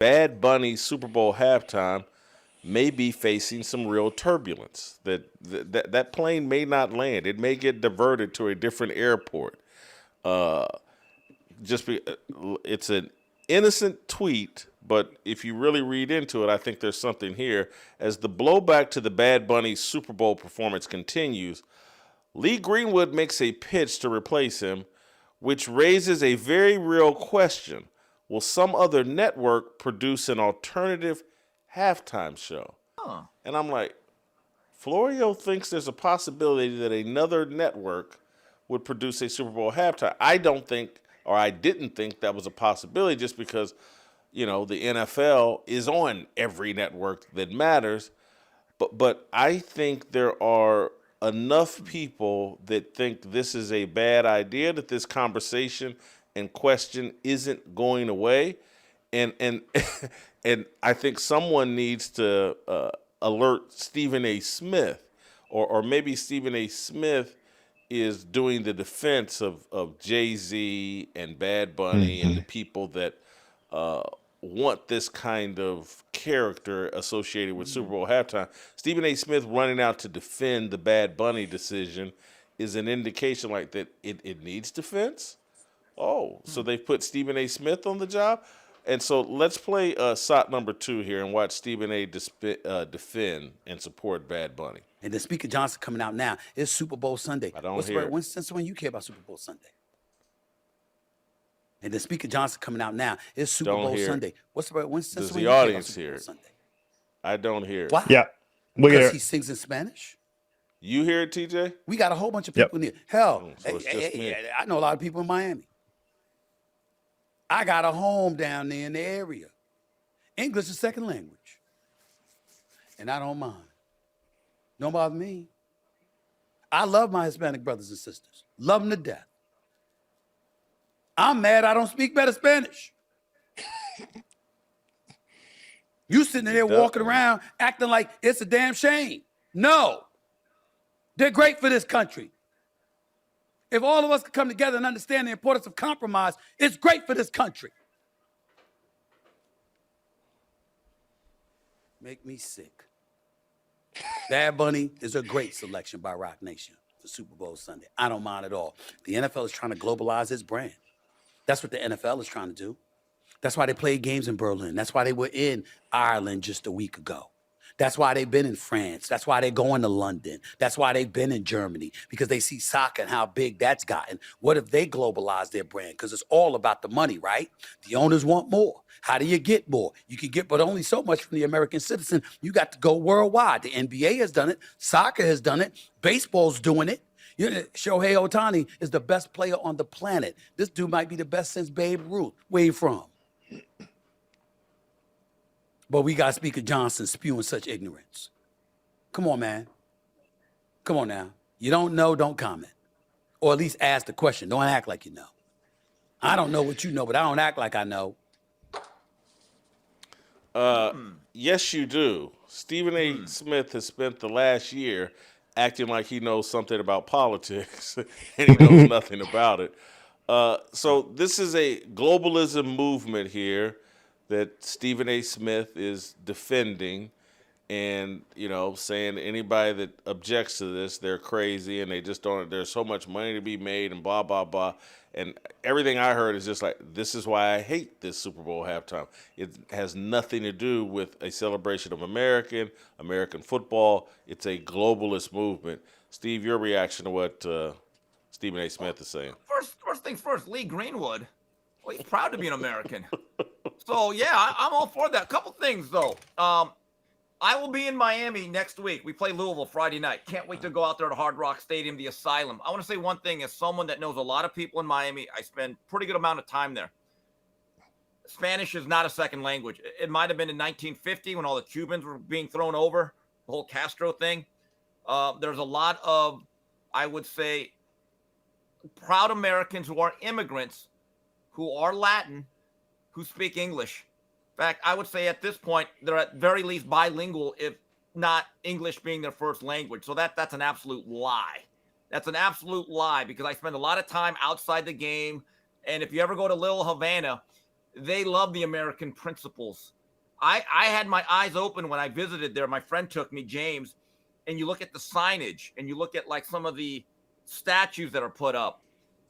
Bad Bunny's Super Bowl halftime may be facing some real turbulence. That plane may not land. It may get diverted to a different airport. Uh, it's an innocent tweet, but if you really read into it, I think there's something here. As the blowback to the Bad Bunny Super Bowl performance continues, Lee Greenwood makes a pitch to replace him, which raises a very real question. Will some other network produce an alternative halftime show? Huh. And I'm like, Florio thinks there's a possibility that another network would produce a Super Bowl halftime. I don't think, or I didn't think that was a possibility just because, the NFL is on every network that matters. But I think there are enough people that think this is a bad idea, that this conversation and question isn't going away, and and I think someone needs to alert Stephen A. Smith, or maybe Stephen A. Smith is doing the defense of Jay-Z and Bad Bunny and the people that uh, want this kind of character associated with Super Bowl halftime. Stephen A. Smith running out to defend the Bad Bunny decision is an indication like that it needs defense. Oh, so they've put Stephen A. Smith on the job? And so let's play SOT number 2 here and watch Stephen A. Defend and support Bad Bunny. And then Speaker Johnson coming out now. It's Super Bowl Sunday. I don't hear it. Since when you care about Super Bowl Sunday? And then Speaker Johnson coming out now. It's Super Don't Bowl hear it. Sunday. Does the audience hear it? Sunday? I don't hear it. Why? Yeah. We Because get he sings in Spanish. You hear it, TJ? We got a whole bunch of people in here. Hell, So it's just me. I know a lot of people in Miami. I got a home down there in the area. English is second language. And I don't mind. Don't bother me. I love my Hispanic brothers and sisters. Love them to death. I'm mad I don't speak better Spanish. You sitting there walking around acting like it's a damn shame. No. They're great for this country. If all of us could come together and understand the importance of compromise, it's great for this country. Make me sick. Bad Bunny is a great selection by Rock Nation for Super Bowl Sunday. I don't mind at all. The NFL is trying to globalize its brand. That's what the NFL is trying to do. That's why they played games in Berlin. That's why they were in Ireland just a week ago. That's why they've been in France. That's why they're going to London. That's why they've been in Germany, because they see soccer and how big that's gotten. What if they globalize their brand? Because it's all about the money, right? The owners want more. How do you get more? You can get but only so much from the American citizen. You got to go worldwide. The NBA has done it. Soccer has done it. Baseball's doing it. Shohei Ohtani is the best player on the planet. This dude might be the best since Babe Ruth. Where you from? But we got Speaker Johnson spewing such ignorance. Come on, man. Come on now. You don't know, don't comment. Or at least ask the question. Don't act like you know. I don't know what you know, but I don't act like I know. Yes, you do. Stephen A. Smith has spent the last year acting like he knows something about politics, and he knows nothing about it. So this is a globalism movement here that Stephen A. Smith is defending, and saying anybody that objects to this, they're crazy and they just don't. There's so much money to be made and blah blah blah. And everything I heard is just like, this is why I hate this Super Bowl halftime. It has nothing to do with a celebration of American football. It's a globalist movement. Steve, your reaction to what Stephen A. Smith is saying? First things first, Lee Greenwood. Well, he's proud to be an American. So, yeah, I'm all for that. A couple things, though. I will be in Miami next week. We play Louisville Friday night. Can't wait to go out there to Hard Rock Stadium, the Asylum. I want to say one thing. As someone that knows a lot of people in Miami, I spend pretty good amount of time there. Spanish is not a second language. It might have been in 1950 when all the Cubans were being thrown over, the whole Castro thing. There's a lot of, I would say, proud Americans who are immigrants, who are Latin, who speak English. In fact, I would say at this point, they're at very least bilingual, if not English being their first language. So that's an absolute lie. That's an absolute lie, because I spend a lot of time outside the game. And if you ever go to Little Havana, They love the American principles. I had my eyes open when I visited there. My friend took me, James, and you look at the signage and you look at like some of the statues that are put up.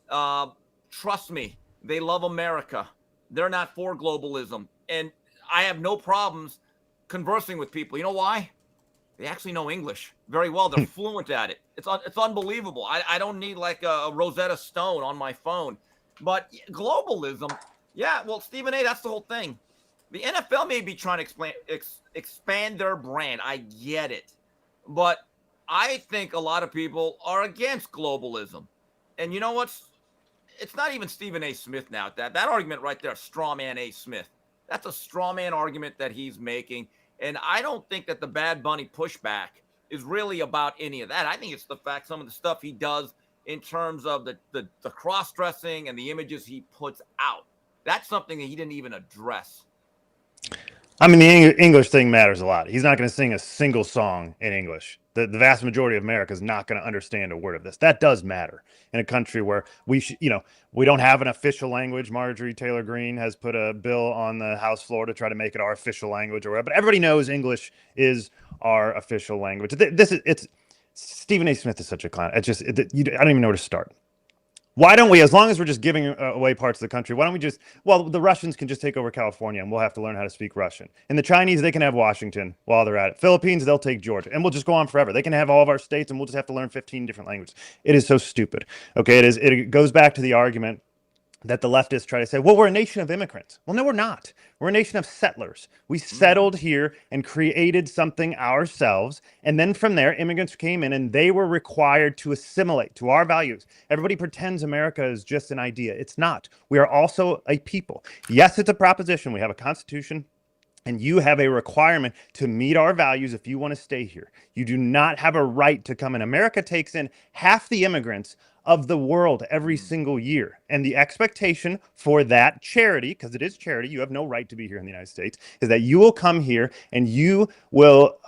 Uh, Trust me, they love America. They're not for globalism. And I have no problems conversing with people. You know why? They actually know English very well. They're fluent at it. It's unbelievable. I don't need like a Rosetta Stone on my phone. But globalism, yeah, well, Stephen A., that's the whole thing. The NFL may be trying to expand their brand. I get it. But I think a lot of people are against globalism. And you know what's it's not even Stephen A. Smith now. That argument right there, straw man A. Smith. That's a straw man argument that he's making. And I don't think that the Bad Bunny pushback is really about any of that. I think it's the fact some of the stuff he does in terms of the cross dressing and the images he puts out. That's something that he didn't even address. I mean, the English thing matters a lot. He's not going to sing a single song in English. The vast majority of America is not going to understand a word of this. That does matter in a country where we don't have an official language. Marjorie Taylor Greene has put a bill on the House floor to try to make it our official language, or whatever. But everybody knows English is our official language. It's Stephen A. Smith is such a clown. I don't even know where to start. Why don't we, as long as we're just giving away parts of the country, why don't we the Russians can just take over California and we'll have to learn how to speak Russian. And the Chinese, they can have Washington while they're at it. Philippines, they'll take Georgia. And we'll just go on forever. They can have all of our states and we'll just have to learn 15 different languages. It is so stupid. Okay, it goes back to the argument that the leftists try to say, well, we're a nation of immigrants. Well, no, we're not. We're a nation of settlers. We settled here and created something ourselves. And then from there, immigrants came in and they were required to assimilate to our values. Everybody pretends America is just an idea. It's not. We are also a people. Yes, it's a proposition. We have a constitution. And you have a requirement to meet our values if you want to stay here. You do not have a right to come in. America takes in half the immigrants of the world every single year. And the expectation for that charity, because it is charity, you have no right to be here in the United States, is that you will come here and you will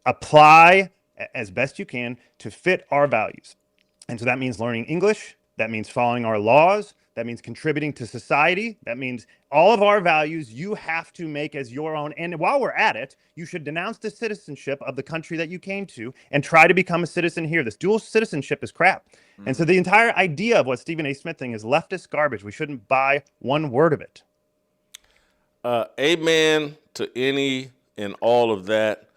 apply as best you can to fit our values. And so that means learning English. That means following our laws. That means contributing to society. That means all of our values you have to make as your own. And while we're at it, you should denounce the citizenship of the country that you came to and try to become a citizen here. This dual citizenship is crap. And so the entire idea of what Stephen A. Smith thing is leftist garbage. We shouldn't buy one word of it. Amen to any and all of that.